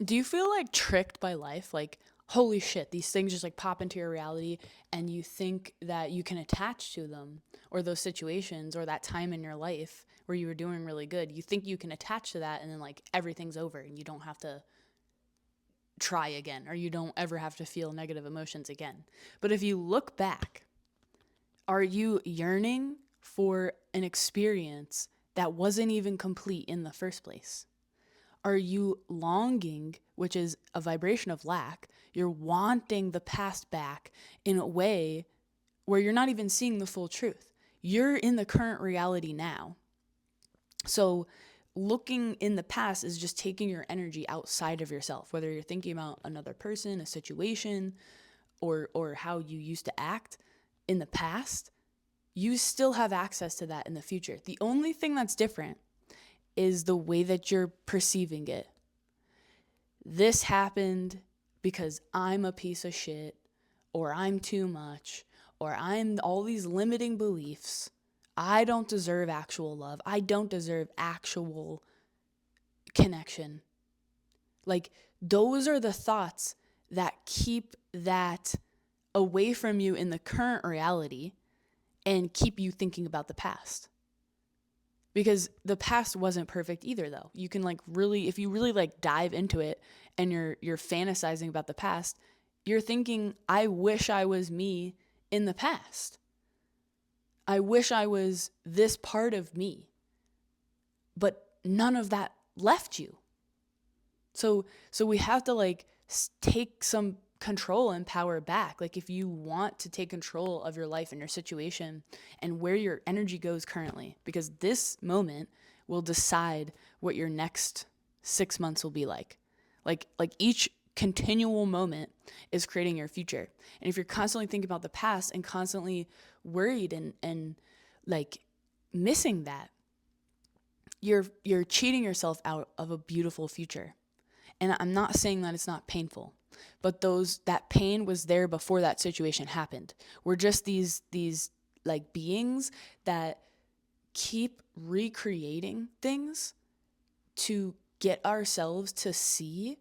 Do you feel like tricked by life? Like, holy shit, these things just like pop into your reality and you think that you can attach to them or those situations or that time in your life where you were doing really good. You think you can attach to that and then like everything's over and you don't have to try again or you don't ever have to feel negative emotions again. But if you look back, are you yearning for an experience that wasn't even complete in the first place? Are you longing, which is a vibration of lack? You're wanting the past back in a way where you're not even seeing the full truth. You're in the current reality now. So, looking in the past is just taking your energy outside of yourself, whether you're thinking about another person, a situation, or how you used to act in the past. You still have access to that in the future. The only thing that's different is the way that you're perceiving it. This happened because I'm a piece of shit, or I'm too much, or I'm all these limiting beliefs. I don't deserve actual love. I don't deserve actual connection. Like, those are the thoughts that keep that away from you in the current reality and keep you thinking about the past. Because the past wasn't perfect either, though. You can like really, if you really like dive into it and you're fantasizing about the past, you're thinking, I wish I was me in the past. I wish I was this part of me. But none of that left you. So we have to like take some control and power back. Like, if you want to take control of your life and your situation and where your energy goes currently, because this moment will decide what your next 6 months will be like. Like each continual moment is creating your future. And if you're constantly thinking about the past and constantly worried and like missing that, you're cheating yourself out of a beautiful future. And I'm not saying that it's not painful, but that pain was there before that situation happened. We're just these like beings that keep recreating things to get ourselves to see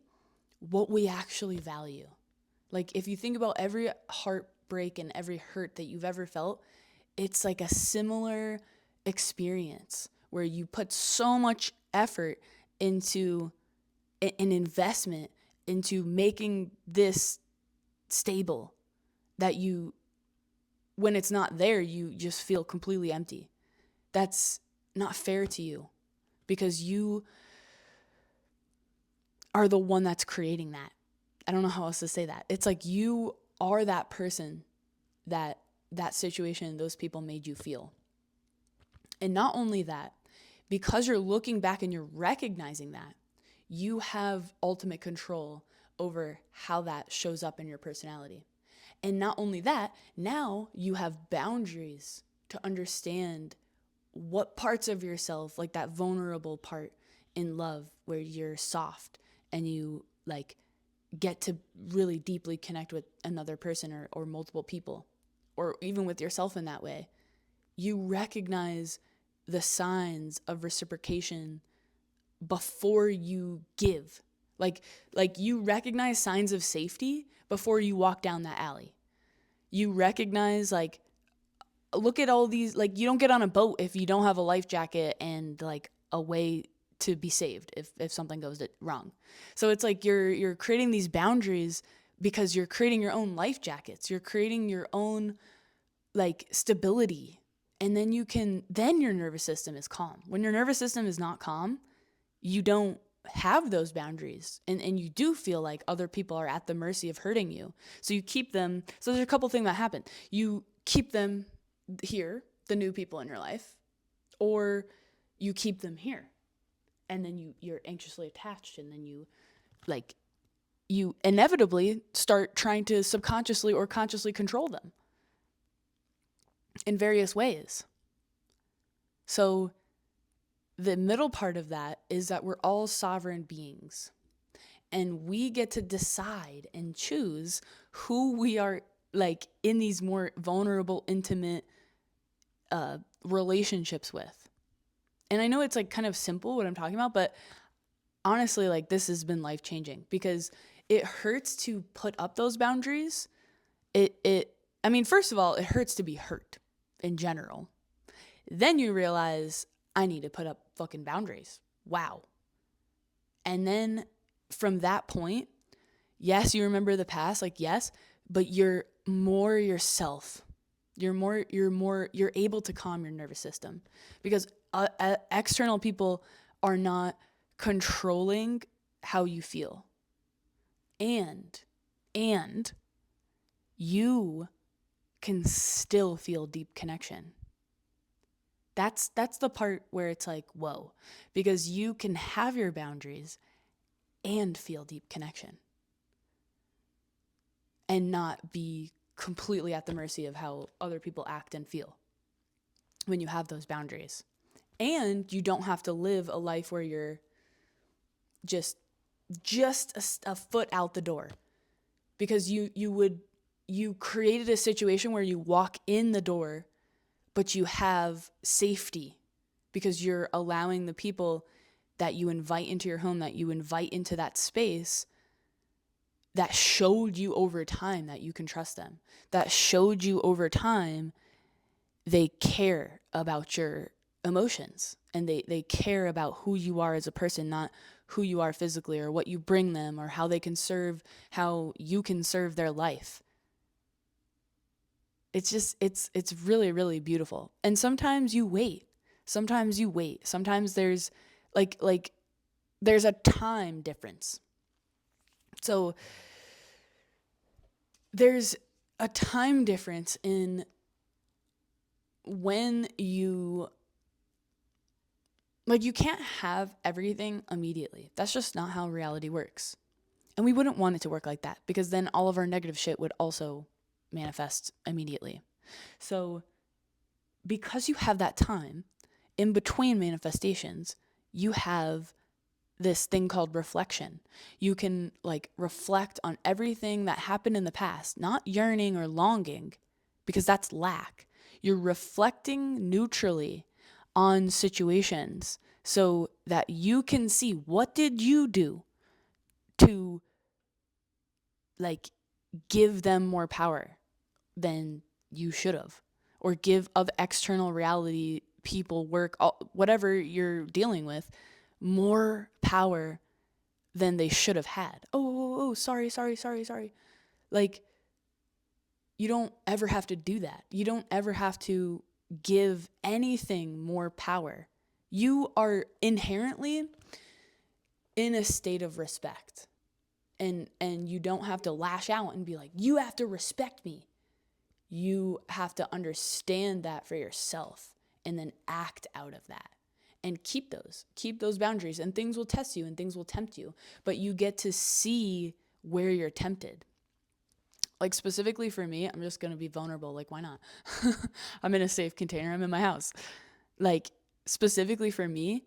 what we actually value. Like, if you think about every heartbreak and every hurt that you've ever felt, it's like a similar experience where you put so much effort into an investment into making this stable that when it's not there, you just feel completely empty. That's not fair to you because you are the one that's creating that. I don't know how else to say that. It's like you are that person that situation and those people made you feel. And not only that, because you're looking back and you're recognizing that, you have ultimate control over how that shows up in your personality. And not only that, now you have boundaries to understand what parts of yourself, like that vulnerable part in love where you're soft and you like get to really deeply connect with another person or multiple people, or even with yourself in that way. You recognize the signs of reciprocation before you give. Like you recognize signs of safety before you walk down that alley. You recognize, like, look at all these, like, you don't get on a boat if you don't have a life jacket and like a way to be saved if something goes wrong. So it's like you're creating these boundaries because you're creating your own life jackets. You're creating your own like stability. And then your nervous system is calm. When your nervous system is not calm, you don't have those boundaries and you do feel like other people are at the mercy of hurting you. So you keep them. So there's a couple things that happen. You keep them here, the new people in your life, or you keep them here. And then you're anxiously attached, and then you inevitably start trying to subconsciously or consciously control them in various ways. So the middle part of that is that we're all sovereign beings, and we get to decide and choose who we are, like, in these more vulnerable, intimate relationships with. And I know it's like kind of simple what I'm talking about, but honestly, like, this has been life changing because it hurts to put up those boundaries. I mean, first of all, it hurts to be hurt in general. Then you realize I need to put up fucking boundaries. Wow. And then from that point, yes, you remember the past, like, yes, but you're more yourself. You're able to calm your nervous system because external people are not controlling how you feel. And you can still feel deep connection. That's the part where it's like, whoa, because you can have your boundaries and feel deep connection and not be completely at the mercy of how other people act and feel when you have those boundaries. And you don't have to live a life where you're just a foot out the door, because you created a situation where you walk in the door but you have safety because you're allowing the people that you invite into your home, that you invite into that space, that showed you over time that you can trust them, that showed you over time they care about your emotions and they care about who you are as a person, not who you are physically or what you bring them or how you can serve their life. It's really, really beautiful. And sometimes you wait. Sometimes there's there's a time difference. So there's a time difference in when you can't have everything immediately. That's just not how reality works. And we wouldn't want it to work like that because then all of our negative shit would also manifest immediately. So because you have that time in between manifestations, you have this thing called reflection. You can reflect on everything that happened in the past, not yearning or longing, because that's lack. You're reflecting neutrally on situations so that you can see what did you do to give them more power than you should have, or give of external reality, people, work, whatever you're dealing with, more power than they should have had. Sorry. You don't ever have to do that. You don't ever have to give anything more power. You are inherently in a state of respect. And you don't have to lash out and be like, you have to respect me. You have to understand that for yourself and then act out of that and keep those boundaries, and things will test you and things will tempt you, but you get to see where you're tempted. Like specifically for me, I'm just going to be vulnerable. Like, why not? I'm in a safe container. I'm in my house. Like specifically for me,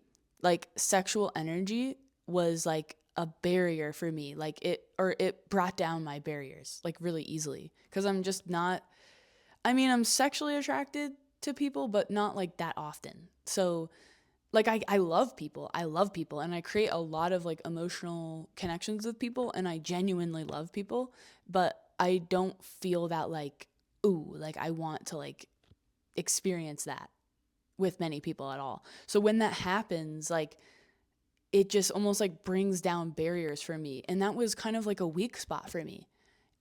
sexual energy was a barrier for me. It brought down my barriers really easily, because I'm just not, I'm sexually attracted to people, but not that often. So I love people. And I create a lot of emotional connections with people, and I genuinely love people, but I don't feel that I want to experience that with many people at all. So when that happens, it just almost brings down barriers for me. And that was kind of a weak spot for me.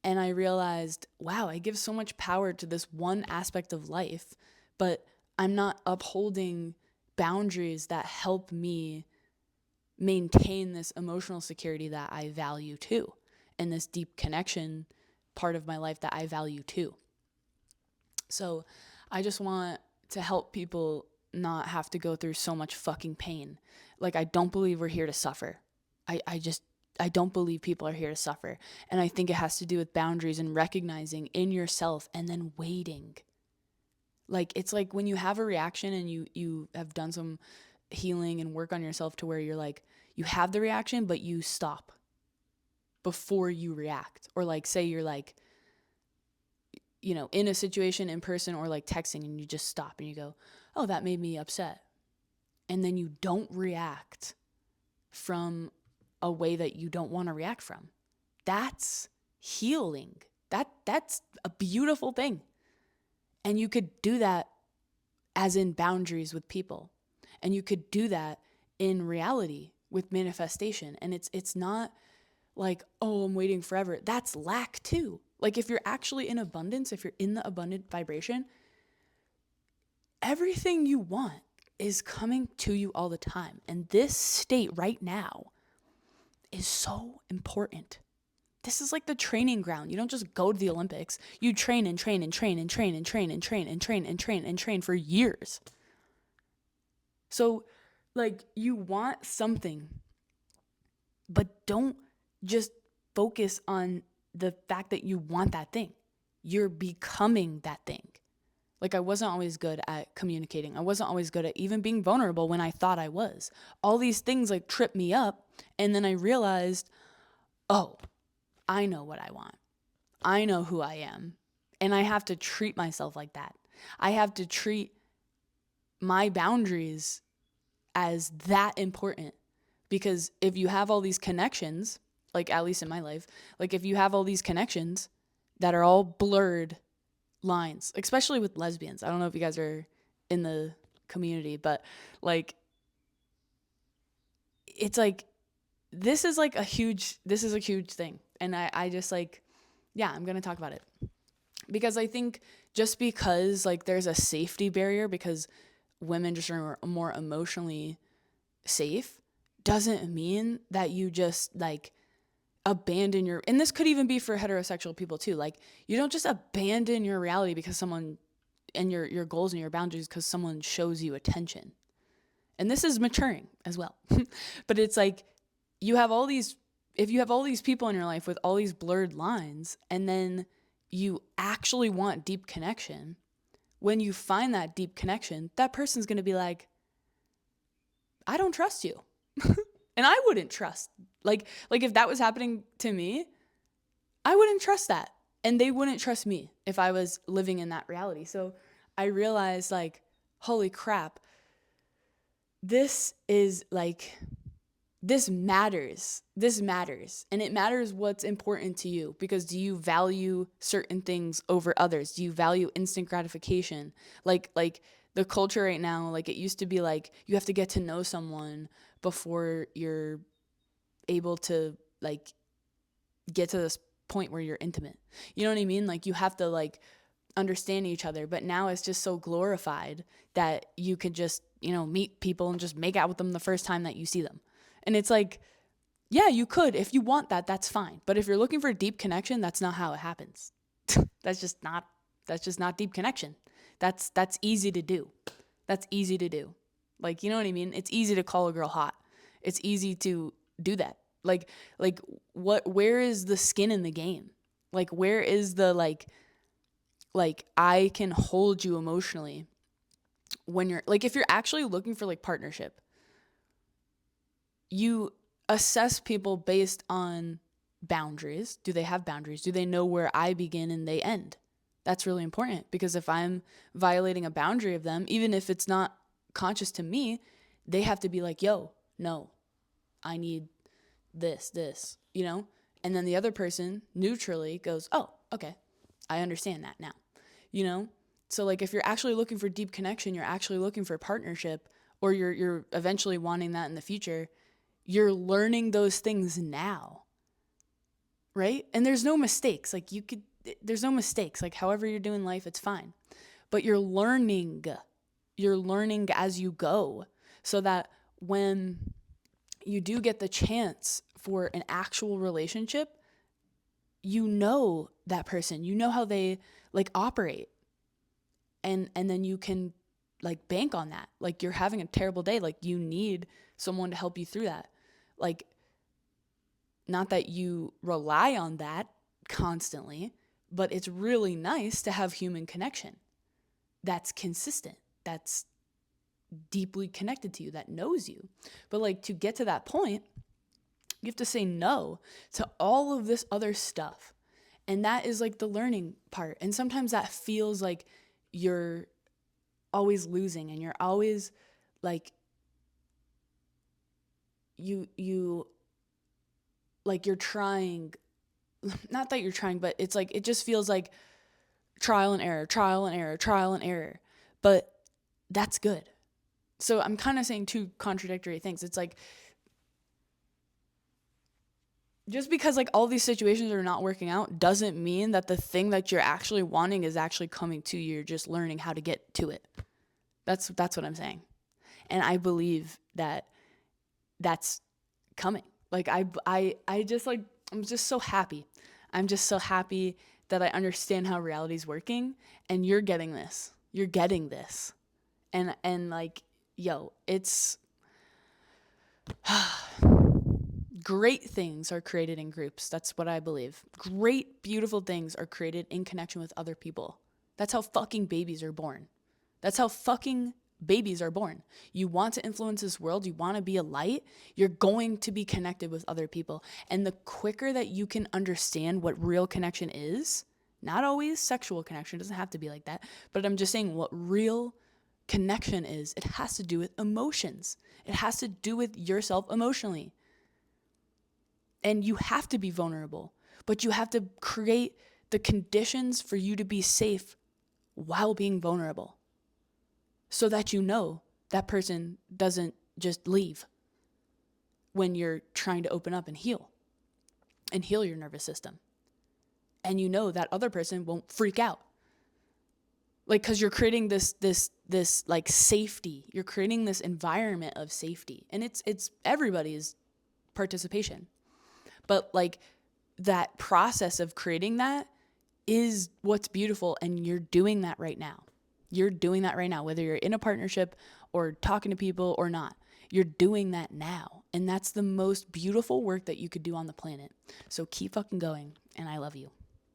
And I realized, wow, I give so much power to this one aspect of life, but I'm not upholding boundaries that help me maintain this emotional security that I value too, and this deep connection part of my life that I value too. So I just want to help people not have to go through so much fucking pain. I don't believe we're here to suffer. I don't believe people are here to suffer. And I think it has to do with boundaries and recognizing in yourself and then waiting. It's when you have a reaction and you have done some healing and work on yourself to where you're you have the reaction, but you stop before you react. Or say you're in a situation in person or texting, and you just stop and you go, oh, that made me upset. And then you don't react from a way that you don't want to react from. That's healing. That's a beautiful thing. And you could do that as in boundaries with people. And you could do that in reality with manifestation. And it's not like, oh, I'm waiting forever. That's lack too. Like if you're actually in abundance, if you're in the abundant vibration, everything you want is coming to you all the time. And this state right now is so important. This is like the training ground. You don't just go to the Olympics. You train and train and train and train and train and train and train and train and train for years. So like you want something, but don't just focus on the fact that you want that thing. You're becoming that thing. Like I wasn't always good at communicating. I wasn't always good at even being vulnerable when I thought I was. All these things like tripped me up. And then I realized, oh, I know what I want. I know who I am. And I have to treat myself like that. I have to treat my boundaries as that important. Because if you have all these connections, like at least in my life, like if you have all these connections that are all blurred lines, especially with lesbians. I don't know if you guys are in the community, but like, it's like, this is a huge thing. And I just like, yeah, I'm going to talk about it because I think just because like there's a safety barrier because women just are more emotionally safe doesn't mean that you just like abandon your, and this could even be for heterosexual people too. Like you don't just abandon your reality because someone and your goals and your boundaries because someone shows you attention. And this is maturing as well. But it's like if you have all these people in your life with all these blurred lines and then you actually want deep connection, when you find that deep connection, that person's going to be like, I don't trust you. And I wouldn't trust. Like if that was happening to me, I wouldn't trust that. And they wouldn't trust me if I was living in that reality. So I realized like, holy crap, this matters. This matters. And it matters what's important to you because do you value certain things over others? Do you value instant gratification? Like the culture right now, like it used to be like you have to get to know someone before you're able to like get to this point where you're intimate. You know what I mean? Like you have to like understand each other, but now it's just so glorified that you could just, meet people and just make out with them the first time that you see them. And it's like, yeah, you could. If you want that, that's fine. But if you're looking for a deep connection, that's not how it happens. That's just not deep connection. That's easy to do. That's easy to do. Like, you know what I mean? It's easy to call a girl hot. It's easy to do that. Like where is the skin in the game? Like, where is the like I can hold you emotionally when you're like, if you're actually looking for like partnership, you assess people based on boundaries. Do they have boundaries? Do they know where I begin and they end? That's really important because if I'm violating a boundary of them, even if it's not conscious to me, they have to be like, yo, no, I need this, and then the other person neutrally goes, oh, okay, I understand that now, So like if you're actually looking for deep connection, you're actually looking for a or you're eventually wanting that in the future, you're learning those things now, right? And there's no mistakes. There's no mistakes. Like however you're doing life, it's fine. But you're learning as you go so that when you do get the chance for an actual relationship, you know that person, you know how they like operate. And then you can like bank on that. Like you're having a terrible day. Like you need someone to help you through that. Like, not that you rely on that constantly, but it's really nice to have human connection that's consistent, that's deeply connected to you, that knows you. But like to get to that point, you have to say no to all of this other stuff. And that is like the learning part. And sometimes that feels like you're always losing and you're always like you like you're trying, not that you're trying, but it's like, it just feels like trial and error, trial and error, trial and error. But that's good. So I'm kind of saying two contradictory things. It's like, just because like all these situations are not working out doesn't mean that the thing that you're actually wanting is actually coming to you. You're just learning how to get to it. That's what I'm saying. And I believe that that's coming. Like I just like, I'm just so happy. I'm just so happy that I understand how reality's working, and you're getting this. You're getting this. And like, yo, it's great things are created in groups. That's what I believe. Great, beautiful things are created in connection with other people. That's how fucking babies are born. That's how fucking babies are born. You want to influence this world, you want to be a light, you're going to be connected with other people. And the quicker that you can understand what real connection is, not always sexual connection, doesn't have to be like that, but I'm just saying what real connection is, it has to do with emotions. It has to do with yourself emotionally. And you have to be vulnerable, but you have to create the conditions for you to be safe while being vulnerable, so that you know that person doesn't just leave when you're trying to open up and heal your nervous system. And you know that other person won't freak out. Like, cause you're creating this like safety. You're creating this environment of safety, and it's everybody's participation. But like that process of creating that is what's beautiful, and you're doing that right now. You're doing that right now, whether you're in a partnership or talking to people or not. You're doing that now, and that's the most beautiful work that you could do on the planet. So keep fucking going, and I love you.